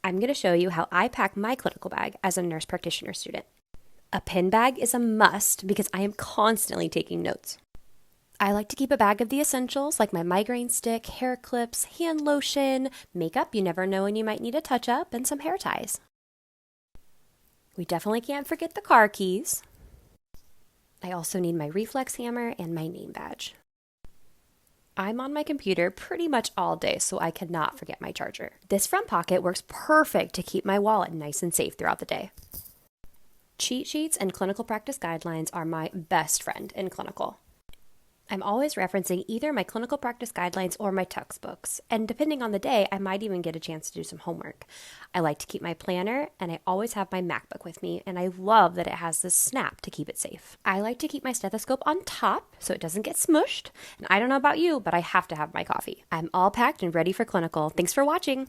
I'm going to show you how I pack my clinical bag as a nurse practitioner student. A pen bag is a must because I am constantly taking notes. I like to keep a bag of the essentials like my migraine stick, hair clips, hand lotion, makeup, you never know when you might need a touch up, and some hair ties. We definitely can't forget the car keys. I also need my reflex hammer and my name badge. I'm on my computer pretty much all day, so I cannot forget my charger. This front pocket works perfect to keep my wallet nice and safe throughout the day. Cheat sheets and clinical practice guidelines are my best friend in clinical. I'm always referencing either my clinical practice guidelines or my textbooks, and depending on the day, I might even get a chance to do some homework. I like to keep my planner, and I always have my MacBook with me, and I love that it has this snap to keep it safe. I like to keep my stethoscope on top so it doesn't get smushed, and I don't know about you, but I have to have my coffee. I'm all packed and ready for clinical. Thanks for watching!